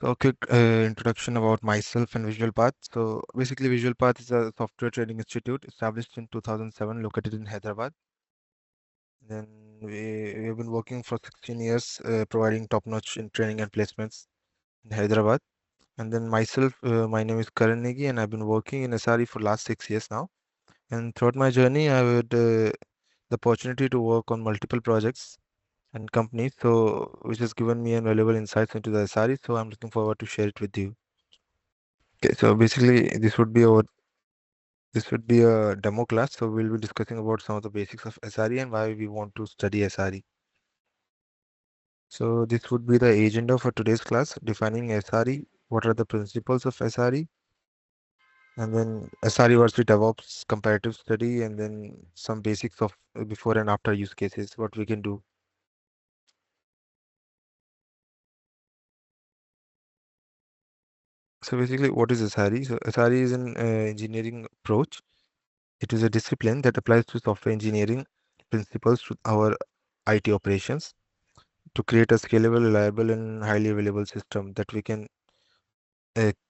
So a quick introduction about myself and Visualpath. So basically Visualpath is a software training institute established in 2007 located in Hyderabad. Then we have been working for 16 years providing top-notch in training and placements in Hyderabad. And then myself, my name is Karan Negi and I've been working in SRE for last 6 years now. And throughout my journey, I had the opportunity to work on multiple projects and companies, so which has given me valuable insights into the SRE. So I'm looking forward to share it with you. Okay, so basically this would be a demo class. So we'll be discussing about some of the basics of SRE and why we want to study SRE. So this would be the agenda for today's class: defining SRE, what are the principles of SRE, and then SRE versus DevOps comparative study, and then some basics of before and after use cases, what we can do. So basically, what is SRE? So SRE is an engineering approach. It is a discipline that applies to software engineering principles to our IT operations to create a scalable, reliable, and highly available system that we can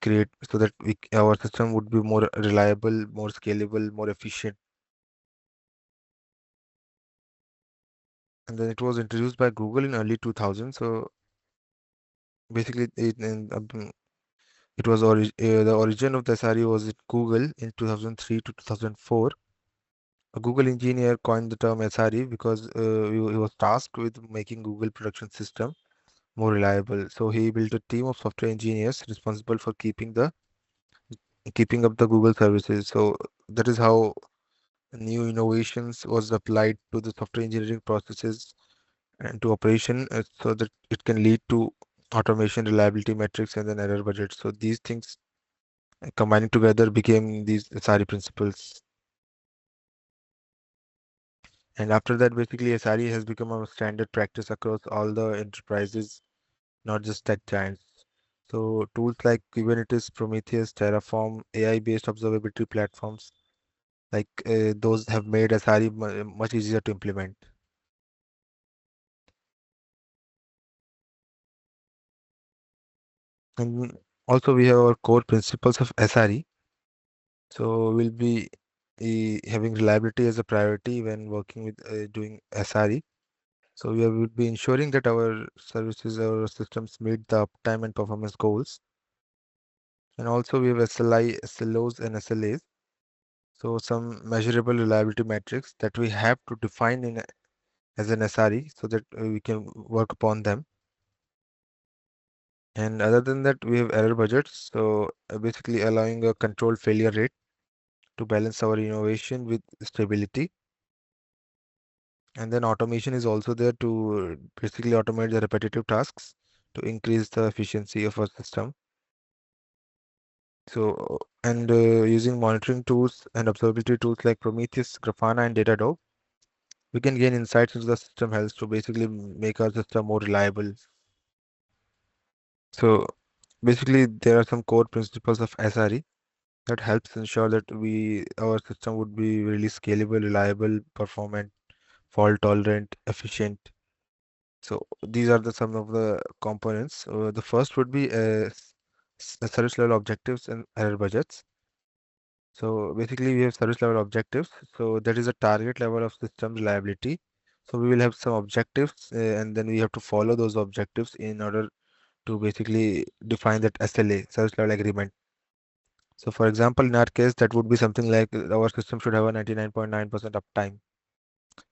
create so that our system would be more reliable, more scalable, more efficient. And then it was introduced by Google in early 2000. So basically, it was the origin of the SRE was at Google in 2003 to 2004. A Google engineer coined the term SRE because he was tasked with making Google production system more reliable. So he built a team of software engineers responsible for keeping up the Google services. So that is how new innovations was applied to the software engineering processes and to operation so that it can lead to automation, reliability metrics, and then error budgets. So these things combining together became these SRE principles. And after that, basically, SRE has become a standard practice across all the enterprises, not just tech giants. So tools like Kubernetes, Prometheus, Terraform, AI-based observability platforms, like those have made SRE much easier to implement. And also we have our core principles of SRE. So we'll be having reliability as a priority when working with doing SRE. So will be ensuring that our services or systems meet the uptime and performance goals. And also we have SLI, SLOs, and SLAs. So some measurable reliability metrics that we have to define as an SRE so that we can work upon them. And other than that, we have error budgets. So basically allowing a controlled failure rate to balance our innovation with stability. And then automation is also there to basically automate the repetitive tasks to increase the efficiency of our system. So, and using monitoring tools and observability tools like Prometheus, Grafana, and Datadog, we can gain insights into the system health to basically make our system more reliable. So, basically, there are some core principles of SRE that helps ensure that our system would be really scalable, reliable, performant, fault tolerant, efficient. So these are some of the components. The first would be service level objectives and error budgets. So basically we have service level objectives. So that is a target level of system reliability. So we will have some objectives and then we have to follow those objectives in order to basically define that SLA, service level agreement. So for example, in our case, that would be something like our system should have a 99.9% uptime.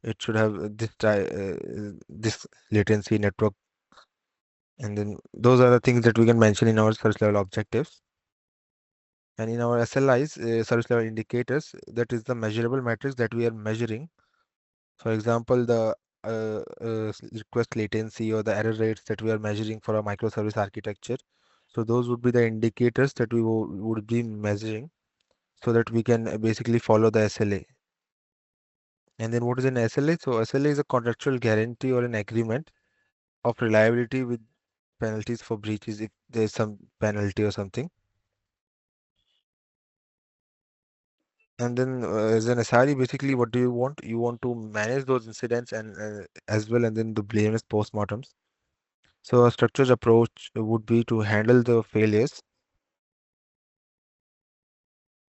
It should have this latency network. And then those are the things that we can mention in our service level objectives. And in our SLIs, service level indicators, that is the measurable metrics that we are measuring. For example, the request latency or the error rates that we are measuring for a microservice architecture. So those would be the indicators that we would be measuring so that we can basically follow the SLA. And then what is an SLA? So SLA is a contractual guarantee or an agreement of reliability with penalties for breaches if there's some penalty or something. And then as an SRE, basically, what do you want? You want to manage those incidents and as well, and then the blame is postmortems. So a structured approach would be to handle the failures.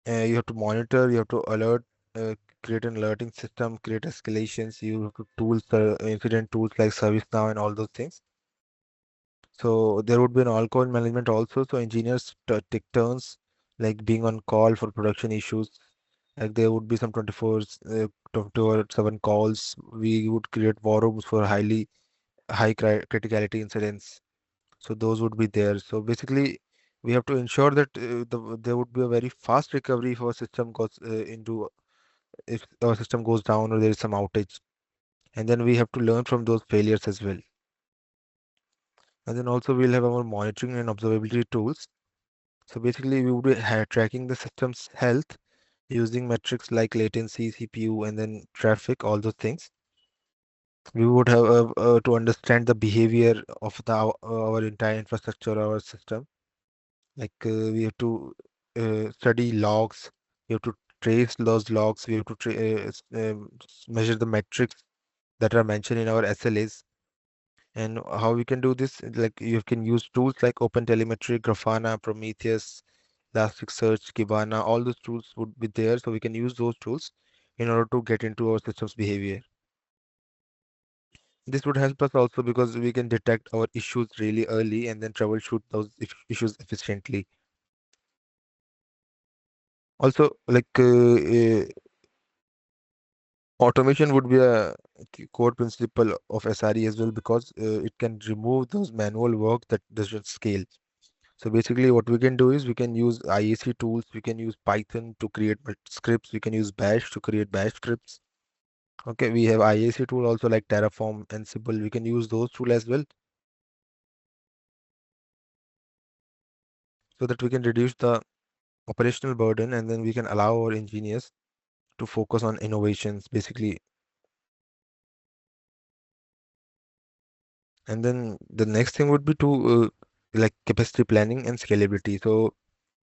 You have to monitor, you have to alert, uh, create an alerting system, create escalations, you have to tools, incident tools like ServiceNow and all those things. So there would be an all-call management also. So engineers take turns, like being on call for production issues. Like there would be some 24/7 calls. We would create war rooms for high criticality incidents. So those would be there. So basically, we have to ensure that there would be a very fast recovery if our system goes into if our system goes down or there is some outage. And then we have to learn from those failures as well. And then also we'll have our monitoring and observability tools. So basically, we would be tracking the system's health using metrics like latency, CPU, and then traffic, all those things. We would have to understand the behavior of our entire infrastructure, our system. Like we have to study logs. We have to trace those logs. We have to measure the metrics that are mentioned in our SLAs. And how we can do this? Like you can use tools like OpenTelemetry, Grafana, Prometheus, Elasticsearch, Kibana, all those tools would be there. So we can use those tools in order to get into our system's behavior. This would help us also because we can detect our issues really early and then troubleshoot those issues efficiently. Also, like automation would be a core principle of SRE as well because it can remove those manual work that doesn't scale. So basically, what we can do is we can use IAC tools, we can use Python to create scripts, we can use Bash to create Bash scripts. Okay, we have IAC tool also like Terraform, Ansible. We can use those tool as well so that we can reduce the operational burden and then we can allow our engineers to focus on innovations basically. And then the next thing would be to like capacity planning and scalability. So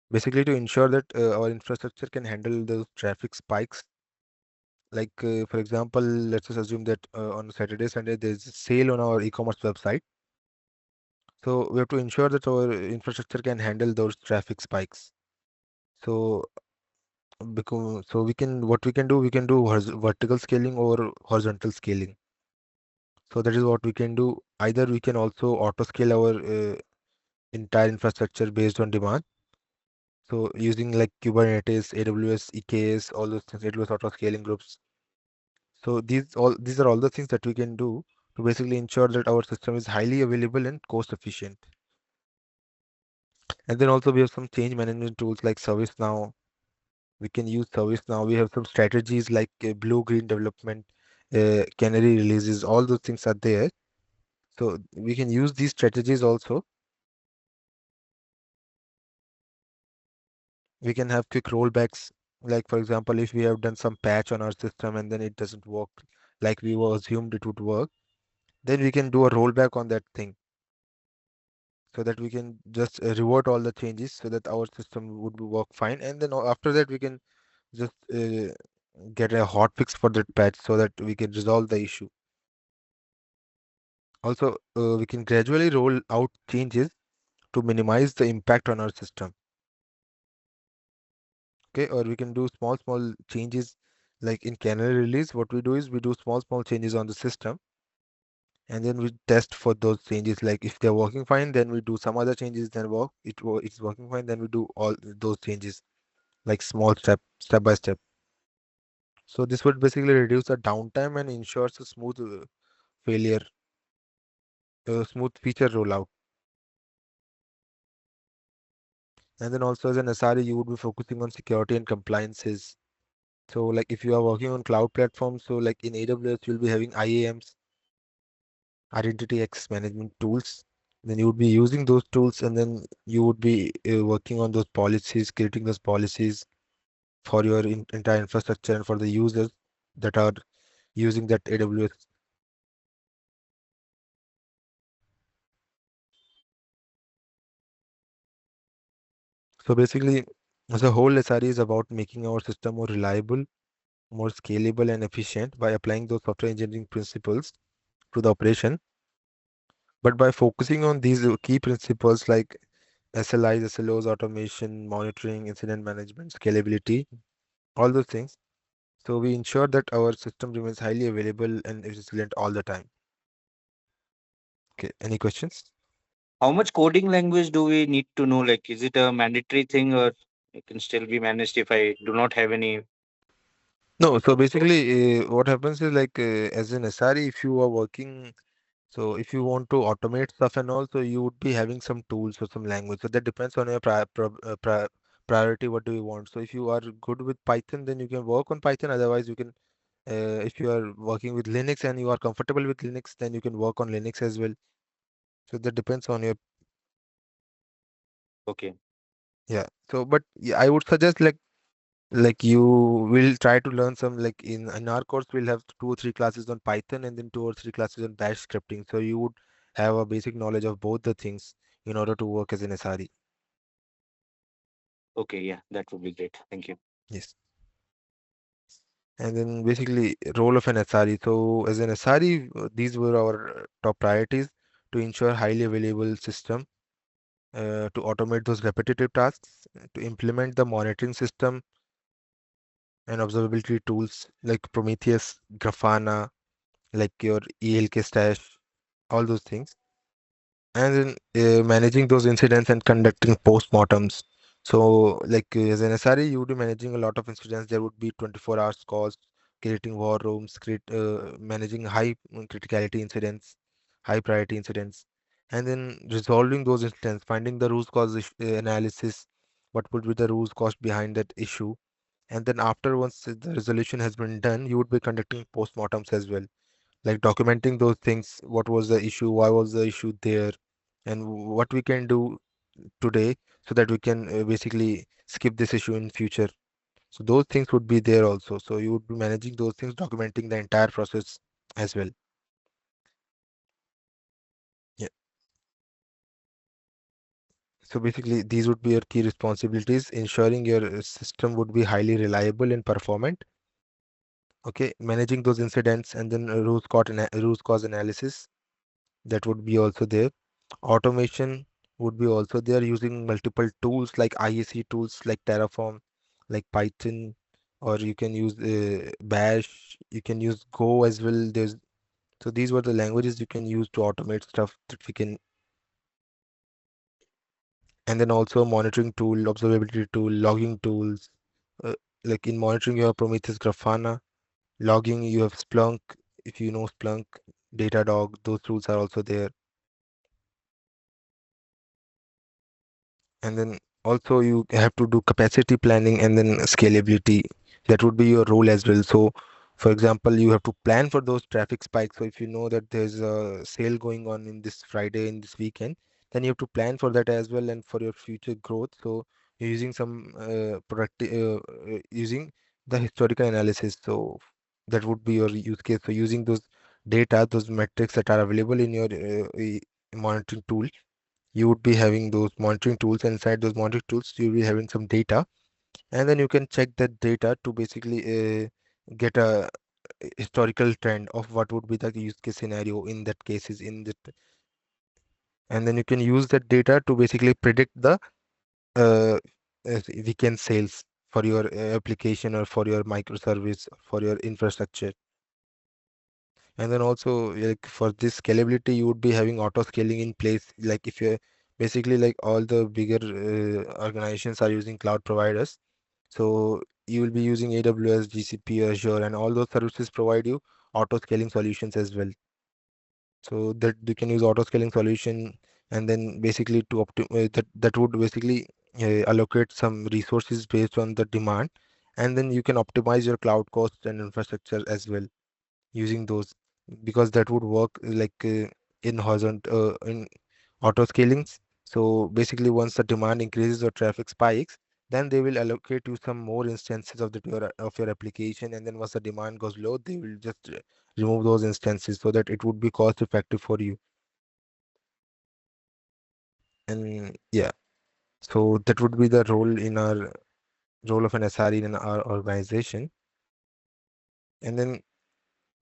basically to ensure that our infrastructure can handle those traffic spikes. Like for example, let's just assume that on Saturday, Sunday, there's a sale on our e-commerce website. So we have to ensure that our infrastructure can handle those traffic spikes. So because so we can what we can do vertical scaling or horizontal scaling. So that is what we can do. Either we can also auto scale our entire infrastructure based on demand. So using like Kubernetes, AWS, EKS, all those things, AWS auto scaling groups. So these are all the things that we can do to basically ensure that our system is highly available and cost efficient. And then also we have some change management tools like ServiceNow. We can use ServiceNow. We have some strategies like blue-green development, canary releases. All those things are there. So we can use these strategies also. We can have quick rollbacks. Like for example, if we have done some patch on our system and then it doesn't work like we were assumed it would work, then we can do a rollback on that thing so that we can just revert all the changes so that our system would work fine. And then after that, we can just get a hot fix for that patch so that we can resolve the issue. Also, we can gradually roll out changes to minimize the impact on our system. Okay, or we can do small changes like in canary release. What we do is we do small changes on the system and then we test for those changes. Like if they're working fine, then we do some other changes, then it's working fine, then we do all those changes like step by step. So this would basically reduce the downtime and ensures a failure, smooth feature rollout. And then also as an SRE, you would be focusing on security and compliances. So like if you are working on cloud platforms, so like in AWS, you'll be having IAMs, identity access management tools. Then you would be using those tools and then you would be working on those policies, creating those policies for your entire infrastructure and for the users that are using that AWS. So basically, as a whole, SRE is about making our system more reliable, more scalable and efficient by applying those software engineering principles to the operation. But by focusing on these key principles like SLIs, SLOs, automation, monitoring, incident management, scalability, all those things, so we ensure that our system remains highly available and resilient all the time. Okay, any questions? How much coding language do we need to know? Like, is it a mandatory thing, or it can still be managed if I do not have any No, so code? basically, what happens is like as an SRE, if you are working, so if you want to automate stuff and all, so you would be having some tools or some language. So that depends on your priority. What do you want? So if you are good with Python, then you can work on Python. Otherwise, you can, if you are working with Linux and you are comfortable with Linux, then you can work on Linux as well. So that depends on your, Okay. yeah. So, but yeah, I would suggest like you will try to learn some, like in our course we'll have 2 or 3 classes on Python and then 2 or 3 classes on bash scripting, so you would have a basic knowledge of both the things in order to work as an SRE. Okay. Yeah, that would be great. Thank you. Yes. And then basically role of an SRE, so as an SRE, these were our top priorities: to ensure highly available system, to automate those repetitive tasks, to implement the monitoring system and observability tools like Prometheus, Grafana, like your ELK stash, all those things, and then managing those incidents and conducting postmortems. So, like as an SRE, you would be managing a lot of incidents. There would be 24 hours calls, creating war rooms, managing high criticality incidents, high priority incidents, and then resolving those incidents, finding the root cause analysis, what would be the root cause behind that issue, and then after once the resolution has been done, you would be conducting postmortems as well, like documenting those things: what was the issue, why was the issue there, and what we can do today so that we can basically skip this issue in future. So those things would be there also, so you would be managing those things, documenting the entire process as well. Yeah, so basically these would be your key responsibilities: ensuring your system would be highly reliable and performant, okay, managing those incidents, and then root cause analysis, that would be also there. Automation would be also there, using multiple tools like IAC tools like Terraform, like Python, or you can use Bash, you can use Go as well. So these were the languages you can use to automate stuff that we can, and then also monitoring tool, observability tool, logging tools. Uh, like in monitoring, you have Prometheus, Grafana. Logging, you have Splunk, if you know Splunk, Datadog. Those tools are also there. And then also you have to do capacity planning and then scalability. That would be your role as well. So for example, you have to plan for those traffic spikes. So if you know that there's a sale going on in this Friday, in this weekend, then you have to plan for that as well and for your future growth. So you're using some using the historical analysis. So that would be your use case. So using those data, those metrics that are available in your monitoring tool, you would be having those monitoring tools, and inside those monitoring tools you'll be having some data, and then you can check that data to basically get a historical trend of what would be the use case scenario in that cases in that, and then you can use that data to basically predict the uh, weekend sales for your application or for your microservice, for your infrastructure. And then also, like for this scalability, you would be having auto scaling in place. Like if you're basically, like all the bigger organizations are using cloud providers, so you will be using AWS, GCP, Azure, and all those services provide you auto scaling solutions as well. So that you can use auto scaling solution, and then basically to that would basically allocate some resources based on the demand, and then you can optimize your cloud costs and infrastructure as well using those, because that would work like in horizontal in auto scalings. So basically once the demand increases or traffic spikes, then they will allocate you some more instances of your application, and then once the demand goes low, they will just remove those instances so that it would be cost effective for you. And yeah, so that would be the role of an SRE in our organization. And then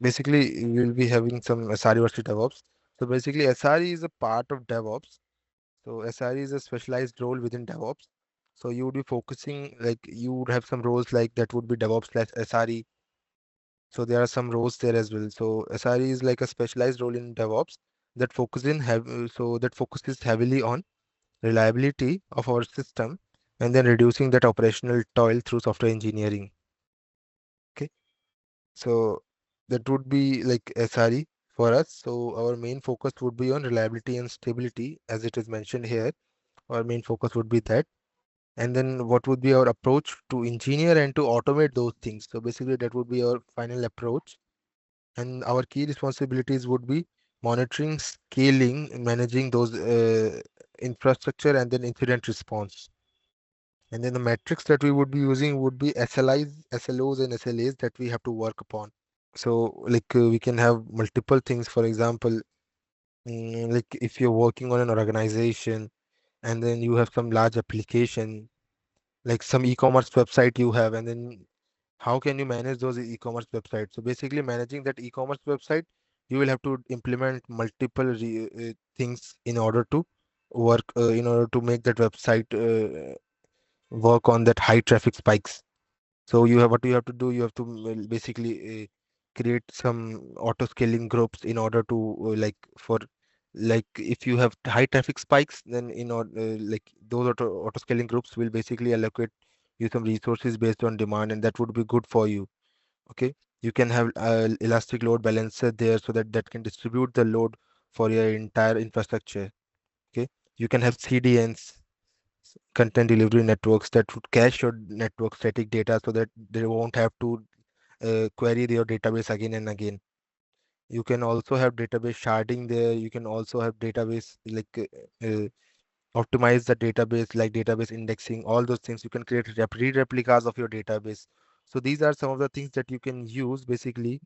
basically we'll be having some SRE versus DevOps. So basically, SRE is a part of DevOps. So SRE is a specialized role within DevOps. So you would be focusing, like you would have some roles like that would be DevOps slash SRE. So there are some roles there as well. So SRE is like a specialized role in DevOps that that focuses heavily on reliability of our system and then reducing that operational toil through software engineering. Okay. So that would be like SRE for us. So our main focus would be on reliability and stability, as it is mentioned here. Our main focus would be that. And then what would be our approach to engineer and to automate those things? So basically, that would be our final approach. And our key responsibilities would be monitoring, scaling, and managing those infrastructure and then incident response. And then the metrics that we would be using would be SLIs, SLOs, and SLAs that we have to work upon. So, like we can have multiple things. For example, like if you're working on an organization and then you have some large application, like some e-commerce website you have, and then how can you manage those e-commerce websites? So basically, managing that e-commerce website, you will have to implement multiple things in order to in order to make that website work on that high traffic spikes. So you have what you have to do. You have to basically create some auto scaling groups in order to for like if you have high traffic spikes, then in order like those auto scaling groups will basically allocate you some resources based on demand, and that would be good for you. Okay, you can have elastic load balancer there so that that can distribute the load for your entire infrastructure. Okay, you can have CDNs, content delivery networks, that would cache your network static data so that they won't have to query your database again and again. You can also have database sharding there. You can also have database optimize the database, like database indexing, all those things. You can create read replicas of your database. So these are some of the things that you can use basically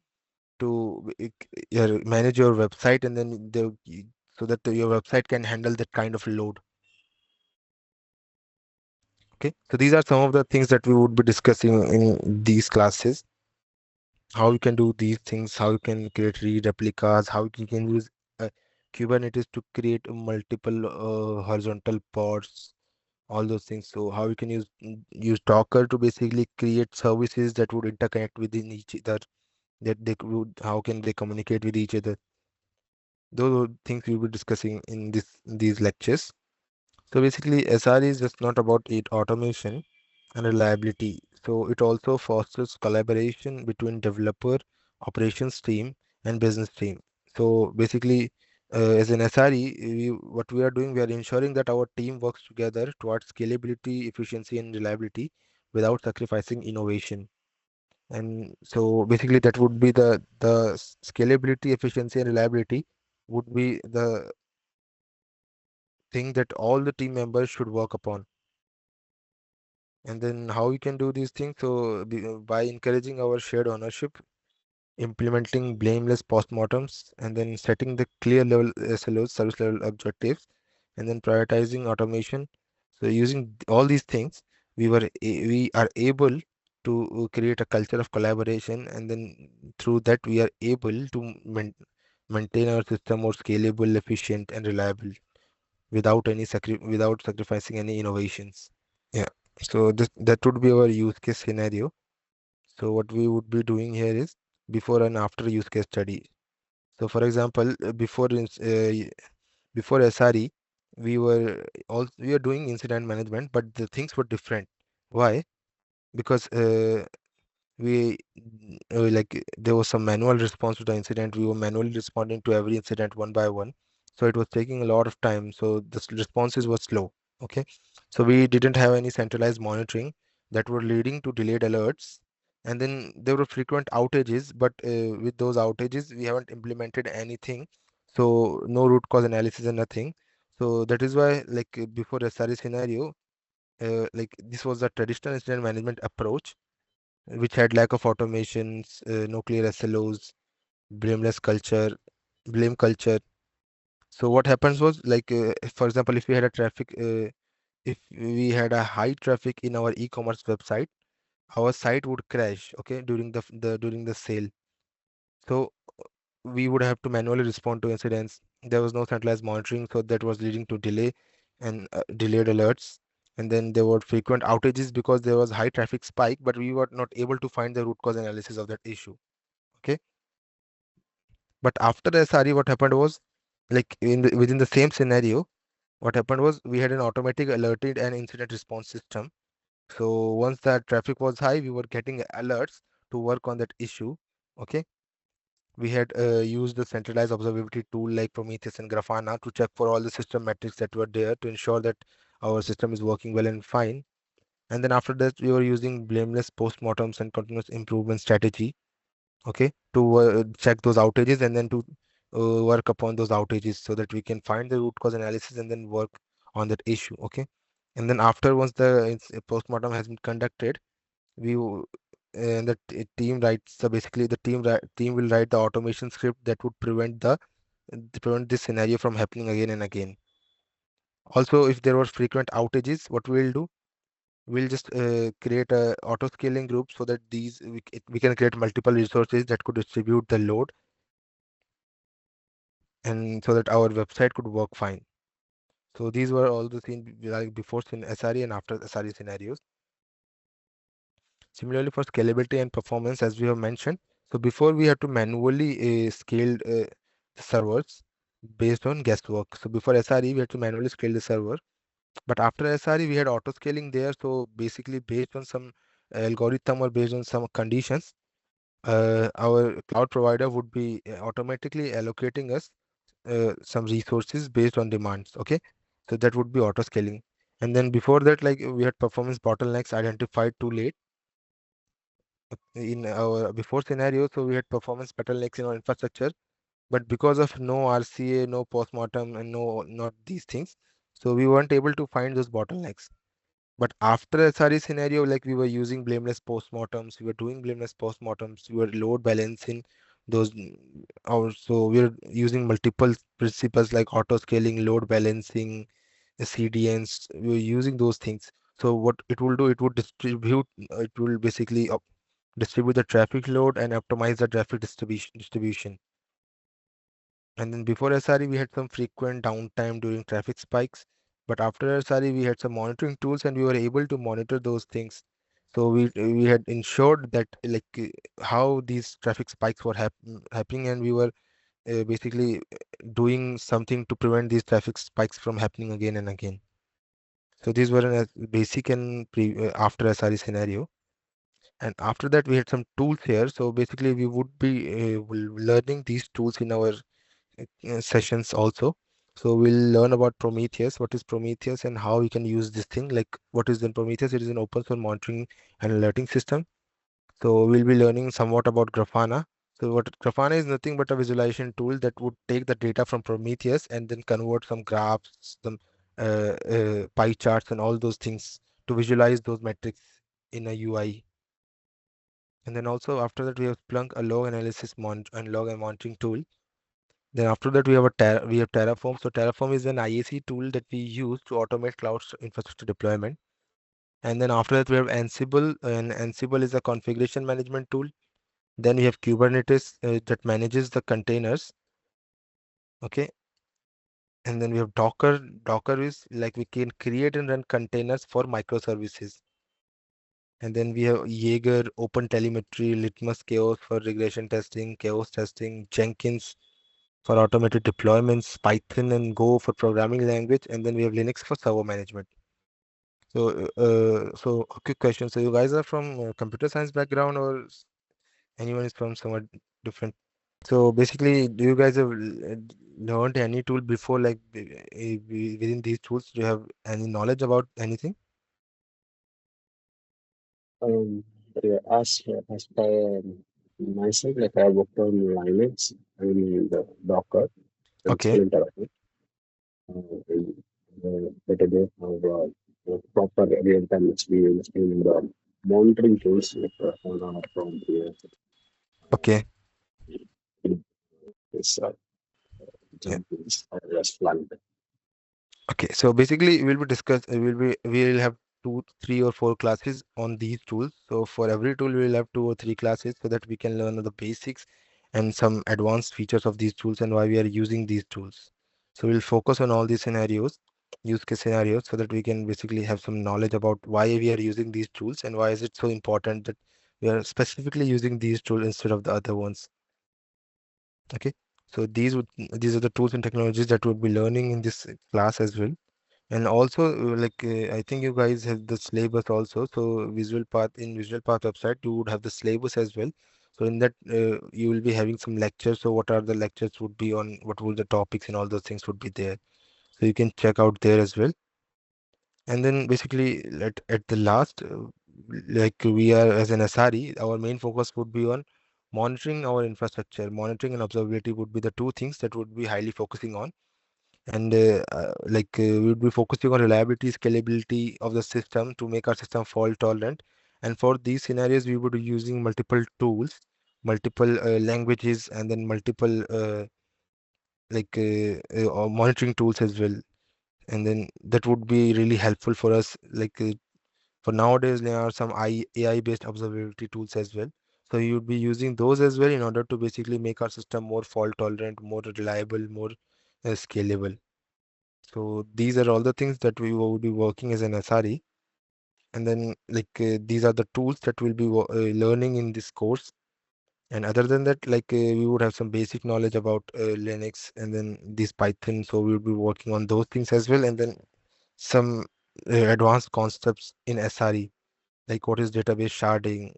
to manage your website, and then so that your website can handle that kind of load. Okay, so these are some of the things that we would be discussing in these classes. How you can do these things, how you can create read replicas, how you can use uh, Kubernetes to create multiple horizontal pods, all those things. So how you can use Docker to basically create services that would interconnect within each other, that they would, how can they communicate with each other. Those are things we'll be discussing in these lectures. So basically, SRE is just not about it automation and reliability. So it also fosters collaboration between developer, operations team, and business team. So basically, as an SRE, what we are doing, we are ensuring that our team works together towards scalability, efficiency, and reliability without sacrificing innovation. And so basically, that would be the scalability, efficiency, and reliability would be the thing that all the team members should work upon. And then how we can do these things? So by encouraging our shared ownership, implementing blameless postmortems, and then setting the clear level SLOs, service level objectives, and then prioritizing automation. So using all these things, we are able to create a culture of collaboration, and then through that we are able to maintain our system more scalable, efficient, and reliable without without sacrificing any innovations. Yeah. So that would be our use case scenario. So what we would be doing here is before and after use case study. So for example, before SRE, we were doing incident management, but the things were different. Why? Because we there was some manual response to the incident. We were manually responding to every incident one by one, so it was taking a lot of time, so the responses were slow. Okay, so we didn't have any centralized monitoring that were leading to delayed alerts, and then there were frequent outages, but with those outages we haven't implemented anything, so no root cause analysis and nothing. So that is why, before SRE scenario, this was the traditional incident management approach, which had lack of automations, no clear SLOs, blameless culture, blame culture. So what happens was, for example, if we had a high traffic in our e-commerce website, our site would crash. Okay, during the sale. So we would have to manually respond to incidents. There was no centralized monitoring, so that was leading to delay and delayed alerts. And then there were frequent outages because there was high traffic spike, but we were not able to find the root cause analysis of that issue. Okay, but after the SRE, what happened was, like within the same scenario, what happened was we had an automatic alerted and incident response system. So once that traffic was high, we were getting alerts to work on that issue. Okay, we had used the centralized observability tool like Prometheus and Grafana to check for all the system metrics that were there to ensure that our system is working well and fine. And then after that, we were using blameless postmortems and continuous improvement strategy, okay, to check those outages and then to work upon those outages so that we can find the root cause analysis and then work on that issue, okay. And then after, once the postmortem has been conducted, we and the team writes, so basically the team will write the automation script that would prevent this scenario from happening again and again. Also, if there were frequent outages, what we'll do, we'll just create a auto scaling group so that we can create multiple resources that could distribute the load, and so that our website could work fine. So these were all the things like before SRE and after SRE scenarios. Similarly, for scalability and performance, as we have mentioned, so before we had to manually scale the servers based on guesswork. So before SRE, we had to manually scale the server, but after SRE, we had auto scaling there. So basically, based on some algorithm or based on some conditions, our cloud provider would be automatically allocating us some resources based on demands. Okay, so that would be auto scaling. And then before that, like we had performance bottlenecks identified too late in our before scenario. So we had performance bottlenecks in our infrastructure, but because of no RCA, no postmortem, and no not these things, so we weren't able to find those bottlenecks. But after SRE scenario, like we were using blameless postmortems, we were doing blameless postmortems, we were load balancing those. Also, we were using multiple principles like auto scaling, load balancing, CDNs. We were using those things. So what it will do, it would distribute. It will basically distribute the traffic load and optimize the traffic distribution. And then before SRE, we had some frequent downtime during traffic spikes. But after SRE, we had some monitoring tools and we were able to monitor those things. So we had ensured that like how these traffic spikes were happening, and we were basically doing something to prevent these traffic spikes from happening again and again. So these were a basic and after SRE scenario. And after that, we had some tools here. So basically, we would be learning these tools in our sessions also. So we'll learn about Prometheus, what is Prometheus and how we can use this thing. Like what is then Prometheus? It is an open source monitoring and alerting system. So we'll be learning somewhat about Grafana. So what Grafana is nothing but a visualization tool that would take the data from Prometheus and then convert some graphs, some pie charts and all those things to visualize those metrics in a UI. And then also after that we have Splunk, a log analysis and log and monitoring tool. Then after that we have Terraform. So Terraform is an IAC tool that we use to automate cloud infrastructure deployment. And then after that we have Ansible, and Ansible is a configuration management tool. Then we have Kubernetes that manages the containers. Okay. And then we have Docker. Docker is like we can create and run containers for microservices. And then we have Jaeger, OpenTelemetry, Litmus Chaos for regression testing, Chaos testing, Jenkins for automated deployments, Python and Go for programming language, and then we have Linux for server management. So a quick question. So you guys are from computer science background, or anyone is from somewhat different? So basically, do you guys have learned any tool before, like within these tools? Do you have any knowledge about anything? Um, yeah, as per myself, like I worked on Linux and Docker and Okay, Splinter. And, but I don't have proper real-time experience in the monitoring tools like HANA, Prometheus, okay, this yeah. Jenkins, or Splunk. Okay. So basically, we'll have two, three, or four classes on these tools. So for every tool, we'll have two or three classes so that we can learn the basics and some advanced features of these tools and why we are using these tools. So we'll focus on all these scenarios, use case scenarios, so that we can basically have some knowledge about why we are using these tools and why is it so important that we are specifically using these tools instead of the other ones. Okay, so these are the tools and technologies that we'll be learning in this class as well. And also, I think you guys have the syllabus also. So Visual Path website, you would have the syllabus as well. So in that, you will be having some lectures. So what are the lectures would be on, what will the topics and all those things would be there. So you can check out there as well. And then basically at the last, like we are as an SRE, our main focus would be on monitoring our infrastructure. Monitoring and observability would be the two things that would be highly focusing on. And we would be focusing on reliability, scalability of the system to make our system fault tolerant. And for these scenarios, we would be using multiple tools, multiple languages, and then multiple monitoring tools as well. And then that would be really helpful for us. For nowadays, there are some AI-based observability tools as well. So you would be using those as well in order to basically make our system more fault tolerant, more reliable, more scalable. So these are all the things that we will be working as an SRE. And then these are the tools that we'll be learning in this course. And other than that, we would have some basic knowledge about Linux and then this Python. So we'll be working on those things as well. And then some advanced concepts in SRE, like what is database sharding,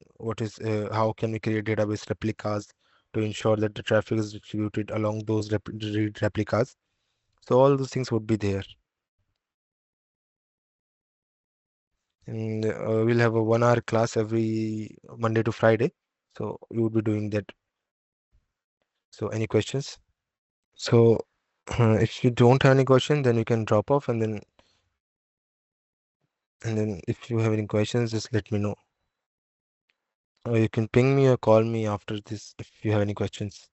how can we create database replicas to ensure that the traffic is distributed along those replicas. So all those things would be there. And we'll have a 1 hour class every Monday to Friday. So we would be doing that. So any questions? So if you don't have any question, then you can drop off, and then if you have any questions, just let me know. Or you can ping me or call me after this if you have any questions.